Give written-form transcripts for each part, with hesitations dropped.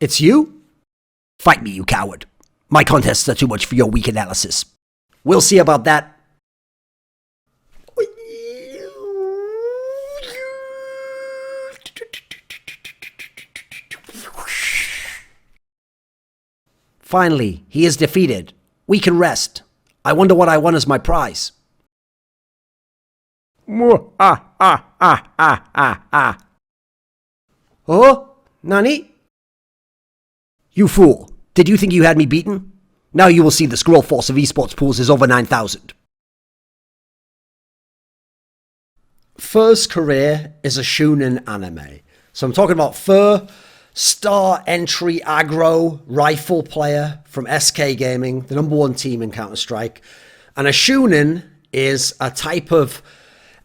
It's you? Fight me, you coward. My contests are too much for your weak analysis. We'll see about that. Finally, he is defeated. We can rest. I wonder what I won as my prize. Oh? Nani? You fool. Did you think you had me beaten? Now you will see the scroll force of esportspools is over 9,000. Fur's career is a Shounen anime. So I'm talking about Fur, star entry aggro rifle player from SK Gaming, the #1 team in Counter-Strike. And a Shounen is a type of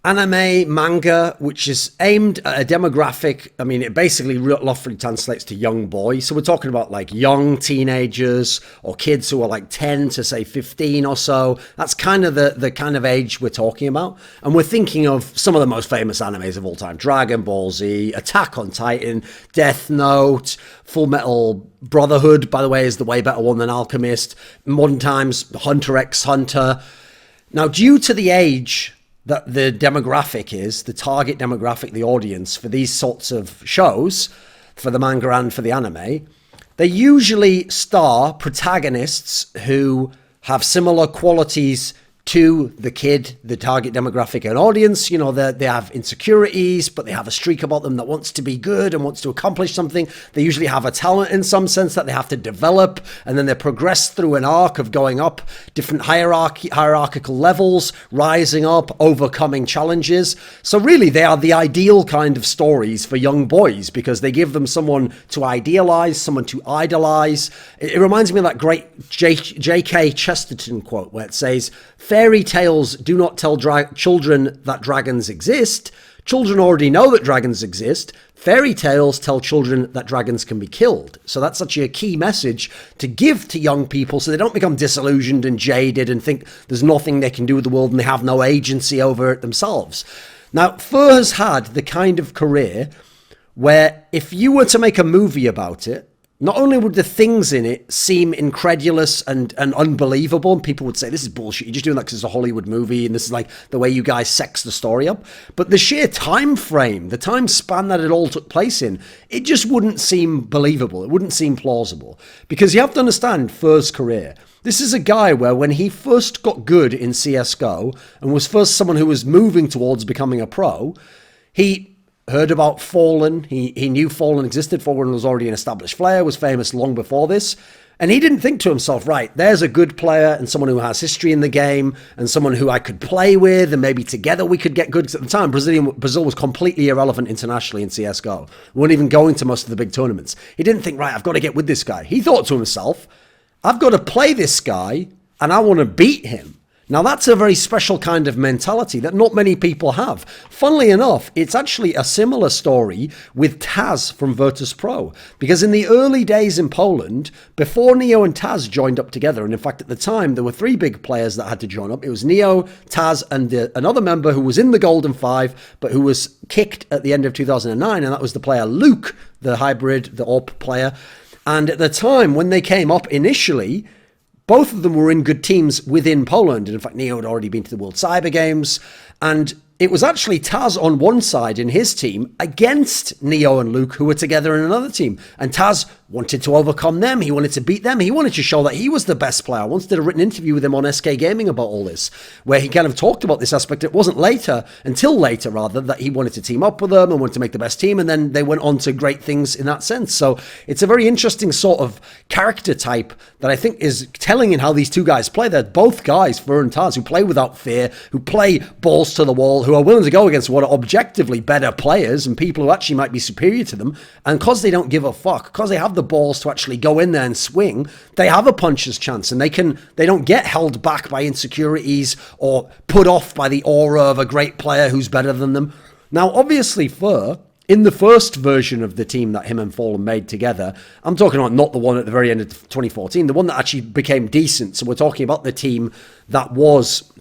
anime, manga, which is aimed at a demographic. I mean, it basically roughly translates to young boy. So we're talking about like young teenagers or kids who are like 10 to say 15 or so. That's kind of the kind of age we're talking about. And we're thinking of some of the most famous animes of all time. Dragon Ball Z, Attack on Titan, Death Note, Full Metal Brotherhood, by the way, is the way better one than Alchemist. Modern times, Hunter x Hunter. Now, due to the age that the demographic is, the target demographic, the audience for these sorts of shows, for the manga and for the anime, they usually star protagonists who have similar qualities to the kid, the target demographic and audience. You know, they have insecurities, but they have a streak about them that wants to be good and wants to accomplish something. They usually have a talent in some sense that they have to develop, and then they progress through an arc of going up different hierarchical levels, rising up, overcoming challenges. So really, they are the ideal kind of stories for young boys because they give them someone to idealize, someone to idolize. It reminds me of that great J.K. Chesterton quote where it says, "Fairy tales do not tell children that dragons exist. Children already know that dragons exist. Fairy tales tell children that dragons can be killed." So that's actually a key message to give to young people so they don't become disillusioned and jaded and think there's nothing they can do with the world and they have no agency over it themselves. Now, Fur has had the kind of career where if you were to make a movie about it, not only would the things in it seem incredulous and unbelievable, and people would say, this is bullshit, you're just doing that because it's a Hollywood movie, and this is like the way you guys sex the story up, but the sheer time frame, the time span that it all took place in, it just wouldn't seem believable. It wouldn't seem plausible. Because you have to understand Fur's career. This is a guy where when he first got good in CSGO, and was first someone who was moving towards becoming a pro, he heard about Fallen. He knew Fallen existed. Fallen was already an established player, was famous long before this. And he didn't think to himself, right, there's a good player and someone who has history in the game and someone who I could play with and maybe together we could get good. Because at the time, Brazil was completely irrelevant internationally in CSGO. We weren't even going to most of the big tournaments. He didn't think, right, I've got to get with this guy. He thought to himself, I've got to play this guy and I want to beat him. Now, that's a very special kind of mentality that not many people have. Funnily enough, it's actually a similar story with Taz from Virtus.pro. Because in the early days in Poland, before Neo and Taz joined up together, and in fact at the time there were 3 big players that had to join up. It was Neo, Taz, and another member who was in the Golden Five, but who was kicked at the end of 2009, and that was the player Luke, the hybrid, the AWP player. And at the time, when they came up initially, both of them were in good teams within Poland. And in fact, Neo had already been to the World Cyber Games. And it was actually Taz on one side in his team against Neo and Luke, who were together in another team. And Taz wanted to overcome them. He wanted to beat them. He wanted to show that he was the best player. I once did a written interview with him on SK Gaming about all this, where he kind of talked about this aspect. It wasn't until later, that he wanted to team up with them and wanted to make the best team. And then they went on to great things in that sense. So it's a very interesting sort of character type that I think is telling in how these two guys play. They're both guys, Fur and Taz, who play without fear, who play balls to the wall, who are willing to go against what are objectively better players and people who actually might be superior to them. And because they don't give a fuck, because they have the balls to actually go in there and swing, they have a puncher's chance, and they don't get held back by insecurities or put off by the aura of a great player who's better than them. Now, obviously, Fur, in the first version of the team that him and Fallen made together, I'm talking about not the one at the very end of 2014, the one that actually became decent. So we're talking about the team that was,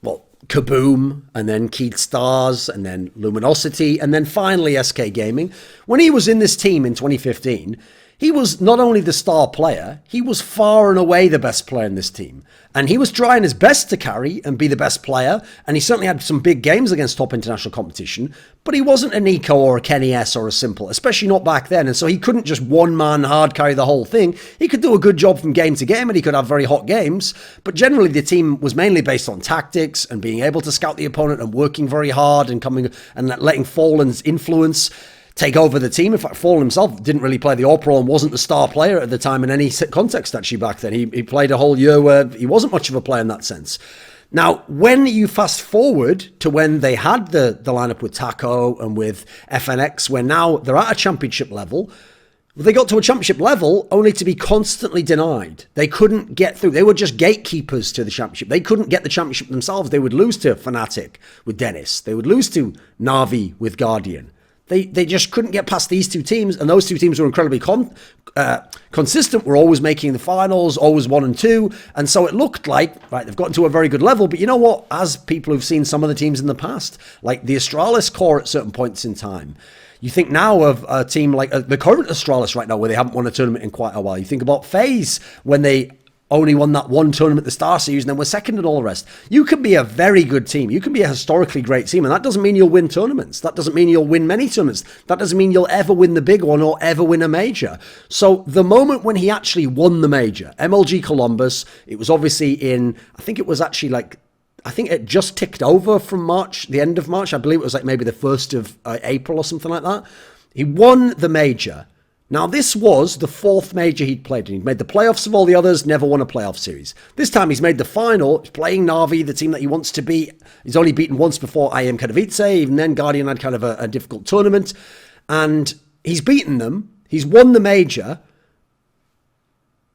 well, Kaboom, and then Keith Stars, and then Luminosity, and then finally SK Gaming. When he was in this team in 2015, he was not only the star player, he was far and away the best player in this team. And he was trying his best to carry and be the best player. And he certainly had some big games against top international competition. But he wasn't a Nico or a Kenny S or a Simple, especially not back then. And so he couldn't just one-man hard carry the whole thing. He could do a good job from game to game and he could have very hot games. But generally the team was mainly based on tactics and being able to scout the opponent and working very hard and coming and letting Fallen's influence take over the team. In fact, Fallen himself didn't really play the All-Pro and wasn't the star player at the time in any context, actually, back then. He played a whole year where he wasn't much of a player in that sense. Now, when you fast forward to when they had the lineup with Taco and with FNX, where now they're at a championship level, they got to a championship level only to be constantly denied. They couldn't get through. They were just gatekeepers to the championship. They couldn't get the championship themselves. They would lose to Fnatic with Dennis. They would lose to Na'Vi with Guardian. They just couldn't get past these two teams, and those two teams were incredibly consistent. Were always making the finals, always 1 and 2, and so it looked like, right, they've gotten to a very good level. But you know what? As people who've seen some of the teams in the past, like the Astralis core at certain points in time, you think now of a team like the current Astralis right now, where they haven't won a tournament in quite a while. You think about FaZe when they only won that one tournament, the Star Series, and then we're second and all the rest. You can be a very good team. You can be a historically great team, and that doesn't mean you'll win tournaments. That doesn't mean you'll win many tournaments. That doesn't mean you'll ever win the big one or ever win a major. So the moment when he actually won the major, MLG Columbus, it was obviously in, I think it was actually like, I think it just ticked over from March, the end of March. I believe it was like maybe the 1st of April or something like that. He won the major. Now, this was the 4th major he'd played in. He'd made the playoffs of all the others, never won a playoff series. This time he's made the final, he's playing Na'Vi, the team that he wants to beat. He's only beaten once before IM Katowice. Even then, Guardian had kind of a difficult tournament. And he's beaten them. He's won the major.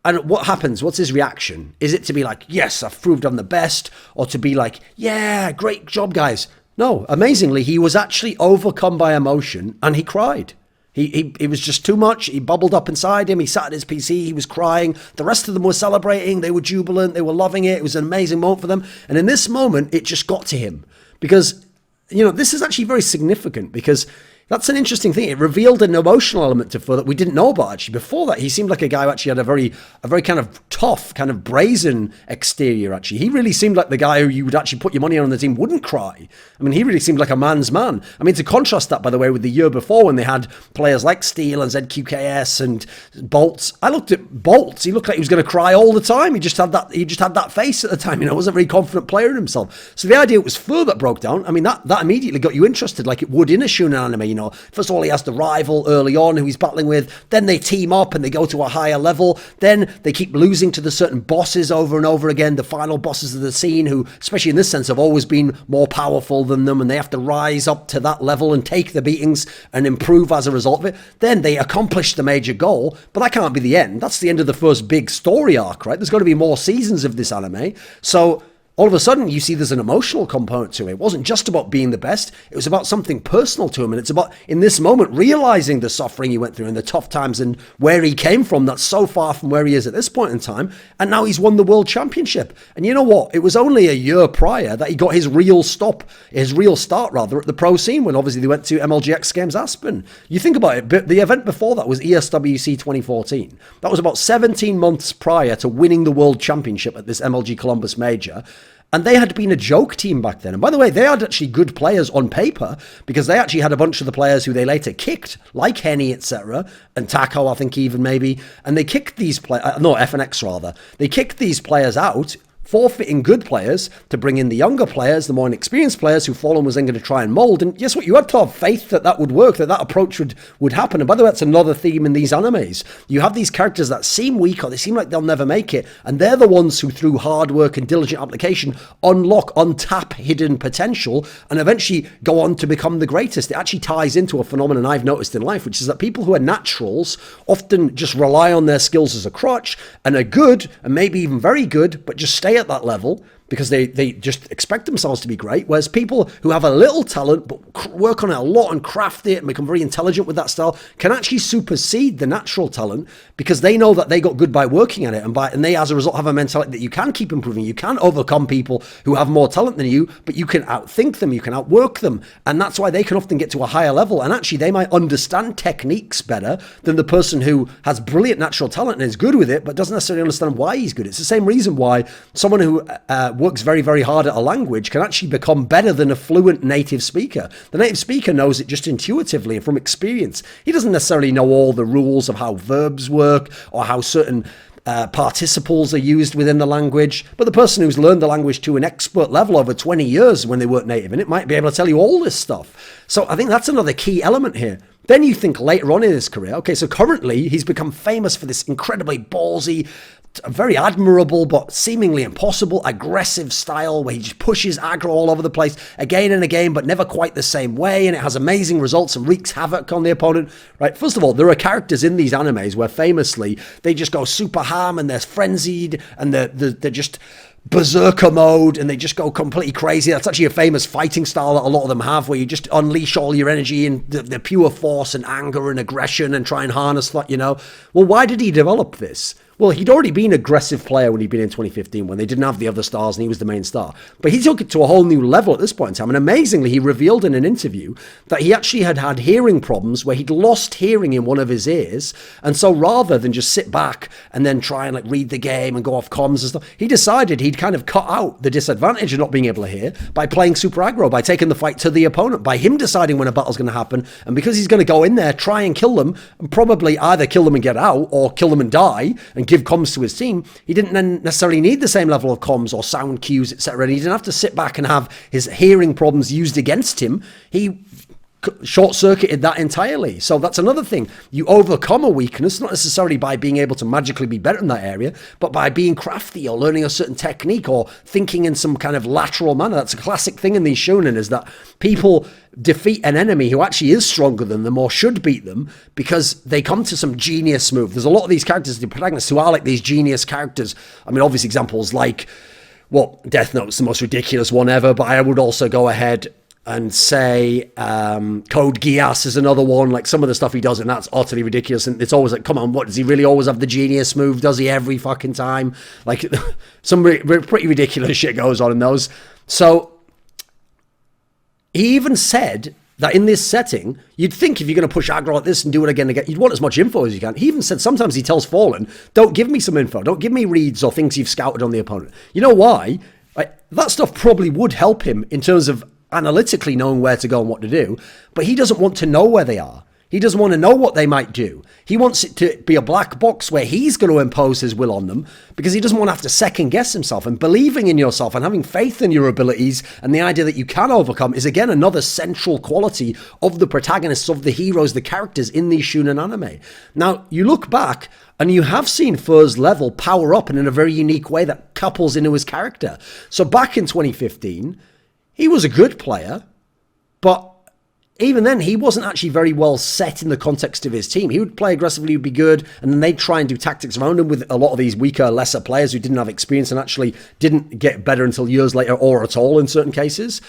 And what happens? What's his reaction? Is it to be like, yes, I've proved I'm the best? Or to be like, yeah, great job, guys? No, amazingly, he was actually overcome by emotion and he cried. He was just too much. He bubbled up inside him. He sat at his PC. He was crying. The rest of them were celebrating. They were jubilant. They were loving it. It was an amazing moment for them. And in this moment, it just got to him. Because, you know, this is actually very significant because that's an interesting thing. It revealed an emotional element to Fur that we didn't know about, actually. Before that, he seemed like a guy who actually had a very kind of tough, kind of brazen exterior, actually. He really seemed like the guy who you would actually put your money on the team wouldn't cry. I mean, he really seemed like a man's man. I mean, to contrast that, by the way, with the year before when they had players like Steel and ZQKS and Bolts. I looked at Bolts. He looked like he was going to cry all the time. He just had that face at the time. You know, wasn't a very confident player in himself. So the idea it was Fur that broke down. I mean, that immediately got you interested, like it would in a Shounen anime. You know, first of all, he has the rival early on who he's battling with. Then they team up and they go to a higher level. Then they keep losing to the certain bosses over and over again, the final bosses of the scene who, especially in this sense, have always been more powerful than them, and they have to rise up to that level and take the beatings and improve as a result of it. Then they accomplish the major goal, but that can't be the end. That's the end of the first big story arc, right? There's got to be more seasons of this anime. So all of a sudden, you see there's an emotional component to it. It wasn't just about being the best. It was about something personal to him. And it's about, in this moment, realizing the suffering he went through and the tough times and where he came from. That's so far from where he is at this point in time. And now he's won the world championship. And you know what? It was only a year prior that he got his real start, at the pro scene when obviously they went to MLG X Games Aspen. You think about it, but the event before that was ESWC 2014. That was about 17 months prior to winning the world championship at this MLG Columbus major. And they had been a joke team back then. And by the way, they had actually good players on paper because they actually had a bunch of the players who they later kicked, like Henny, etc., and Taco, I think even maybe. And they kicked these players, FNX rather. They kicked these players out, forfeiting good players to bring in the younger players, the more inexperienced players who Fallen was then going to try and mold. And guess what? You had to have faith that that would work, that approach would happen. And by the way, that's another theme in these animes. You have these characters that seem weak or they seem like they'll never make it. And they're the ones who, through hard work and diligent application, untap hidden potential and eventually go on to become the greatest. It actually ties into a phenomenon I've noticed in life, which is that people who are naturals often just rely on their skills as a crutch and are good and maybe even very good, but just stay at that level. because they just expect themselves to be great. Whereas people who have a little talent but work on it a lot and craft it and become very intelligent with that style can actually supersede the natural talent because they know that they got good by working at it, and they as a result have a mentality that you can keep improving. You can overcome people who have more talent than you, but you can outthink them, you can outwork them, and that's why they can often get to a higher level. And actually they might understand techniques better than the person who has brilliant natural talent and is good with it but doesn't necessarily understand why he's good. It's the same reason why someone who works very, very hard at a language can actually become better than a fluent native speaker. The native speaker knows it just intuitively and from experience. He doesn't necessarily know all the rules of how verbs work or how certain participles are used within the language, but the person who's learned the language to an expert level over 20 years when they weren't native in it might be able to tell you all this stuff. So I think that's another key element here. Then you think later on in his career, okay, so currently he's become famous for this incredibly ballsy, very admirable but seemingly impossible aggressive style where he just pushes aggro all over the place again and again, but never quite the same way, and it has amazing results and wreaks havoc on the opponent, right? First of all, there are characters in these animes where famously they just go super ham and they're frenzied and they're just berserker mode and they just go completely crazy. That's actually a famous fighting style that a lot of them have, where you just unleash all your energy and the pure force and anger and aggression and try and harness that, Well, why did he develop this? Well, he'd already been an aggressive player when he'd been in 2015 when they didn't have the other stars and he was the main star. But he took it to a whole new level at this point in time. And amazingly, he revealed in an interview that he actually had hearing problems where he'd lost hearing in one of his ears. And so rather than just sit back and then try and read the game and go off comms and stuff, he decided he'd kind of cut out the disadvantage of not being able to hear by playing super aggro, by taking the fight to the opponent, by him deciding when a battle's going to happen. And because he's going to go in there, try and kill them, and probably either kill them and get out or kill them and die and give comms to his team, he didn't then necessarily need the same level of comms or sound cues, etc. And he didn't have to sit back and have his hearing problems used against him. He short-circuited that entirely. So that's another thing. You overcome a weakness, not necessarily by being able to magically be better in that area, but by being crafty or learning a certain technique or thinking in some kind of lateral manner. That's a classic thing in these Shounen, is that people defeat an enemy who actually is stronger than them or should beat them because they come to some genius move. There's a lot of these characters, the protagonists, who are like these genius characters. I mean, obvious examples like, well, Death Note's the most ridiculous one ever, but I would also go ahead and say Code Geass is another one. Like some of the stuff he does, and that's utterly ridiculous. And it's always like, come on, what, does he really always have the genius move? Does he every fucking time? Like some pretty ridiculous shit goes on in those. So he even said that in this setting, you'd think if you're going to push aggro like this and do it again and again, you'd want as much info as you can. He even said sometimes he tells Fallen, don't give me some info. Don't give me reads or things you've scouted on the opponent. You know why? That stuff probably would help him in terms of analytically knowing where to go and what to do, but he doesn't want to know where they are. He doesn't want to know what they might do. He wants it to be a black box where he's going to impose his will on them because he doesn't want to have to second guess himself. And believing in yourself and having faith in your abilities and the idea that you can overcome is, again, another central quality of the protagonists, of the heroes, the characters in these Shounen anime. Now, you look back and you have seen Fur's level power up and in a very unique way that couples into his character. So back in 2015, he was a good player, but even then, he wasn't actually very well set in the context of his team. He would play aggressively, would be good, and then they'd try and do tactics around him with a lot of these weaker, lesser players who didn't have experience and actually didn't get better until years later or at all in certain cases.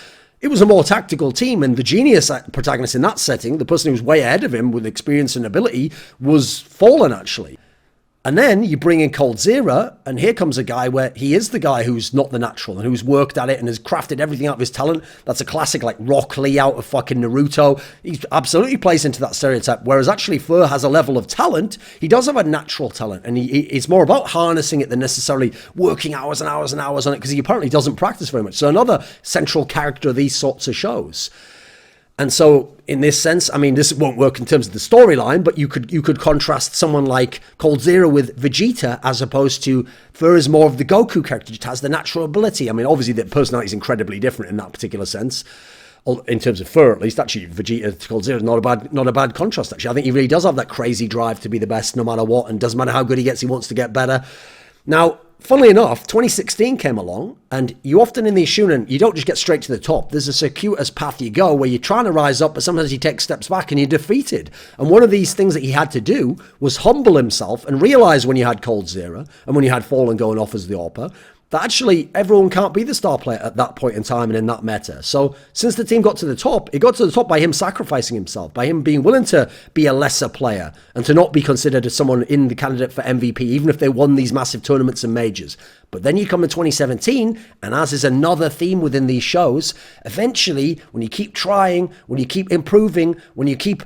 It was a more tactical team, and the genius protagonist in that setting, the person who was way ahead of him with experience and ability, was Fallen, actually. And then you bring in Cold Zero, and here comes a guy where he is the guy who's not the natural and who's worked at it and has crafted everything out of his talent. That's a classic like Rock Lee out of fucking Naruto. He absolutely plays into that stereotype, whereas actually Fur has a level of talent. He does have a natural talent, and it's more about harnessing it than necessarily working hours and hours and hours on it because he apparently doesn't practice very much. So another central character of these sorts of shows. And so, in this sense, I mean, this won't work in terms of the storyline, but you could contrast someone like Cold Zero with Vegeta as opposed to Fur is more of the Goku character, just has the natural ability. I mean, obviously, the personality is incredibly different in that particular sense. In terms of Fur, at least, actually, Vegeta to Cold Zero is not a bad contrast, actually. I think he really does have that crazy drive to be the best no matter what, and doesn't matter how good he gets, he wants to get better. Now, funnily enough, 2016 came along, and you often in these Shounen, you don't just get straight to the top. There's a circuitous path you go where you're trying to rise up, but sometimes you take steps back and you're defeated. And one of these things that he had to do was humble himself and realize when you had Cold Zero and when you had Fallen going off as the AWPer, that actually everyone can't be the star player at that point in time and in that meta. So since the team got to the top, it got to the top by him sacrificing himself, by him being willing to be a lesser player and to not be considered as someone in the candidate for MVP, even if they won these massive tournaments and majors. But then you come in 2017, and as is another theme within these shows, eventually, when you keep trying, when you keep improving, when you keep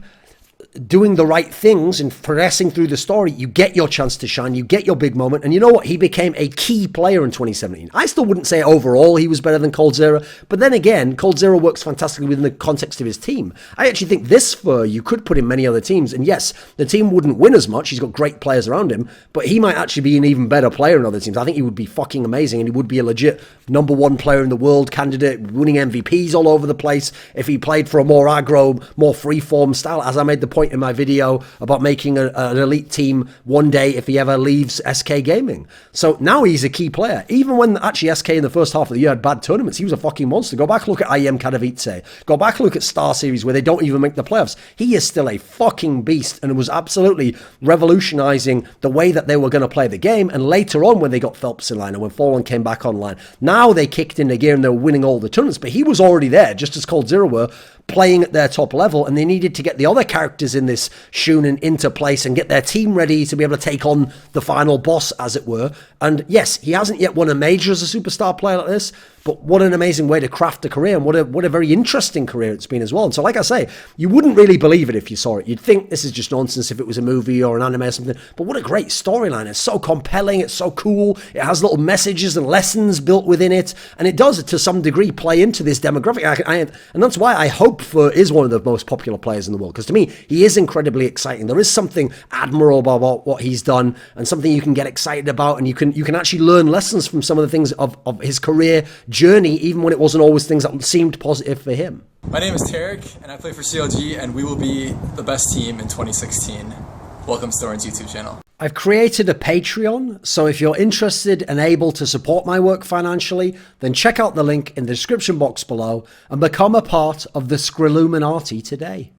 doing the right things and progressing through the story, you get your chance to shine, you get your big moment. And you know what? He became a key player in 2017. I still wouldn't say overall he was better than coldzera, but then again, coldzera works fantastically within the context of his team. I actually think this Fur, you could put in many other teams, and yes, the team wouldn't win as much. He's got great players around him, but he might actually be an even better player in other teams. I think he would be fucking amazing, and he would be a legit #1 player in the world candidate, winning MVPs all over the place if he played for a more aggro, more free-form style, as I made the point in my video about making an elite team one day if he ever leaves SK Gaming. So now he's a key player. Even when actually SK in the first half of the year had bad tournaments, he was a fucking monster. Go back and look at IEM Katowice. Go back and look at Star Series where they don't even make the playoffs. He is still a fucking beast and was absolutely revolutionizing the way that they were going to play the game. And later on when they got Phelps in line and when Fallen came back online, now they kicked into gear and they were winning all the tournaments. But he was already there, just as coldzera were, playing at their top level, and they needed to get the other characters in this Shounen into place and get their team ready to be able to take on the final boss, as it were. And yes, he hasn't yet won a major as a superstar player like this, but what an amazing way to craft a career, and what a very interesting career it's been as well. And so, like I say, you wouldn't really believe it if you saw it. You'd think this is just nonsense if it was a movie or an anime or something, but what a great storyline. It's so compelling, it's so cool, it has little messages and lessons built within it, and it does, to some degree, play into this demographic. And that's why I hope Fur is one of the most popular players in the world, because to me, he is incredibly exciting. There is something admirable about what he's done, and something you can get excited about, and you can actually learn lessons from some of the things of his career journey, even when it wasn't always things that seemed positive for him. My name is Tarek, and I play for CLG, and we will be the best team in 2016. Welcome to Thorin's YouTube channel. I've created a Patreon, so if you're interested and able to support my work financially, then check out the link in the description box below and become a part of the Skrilluminati today.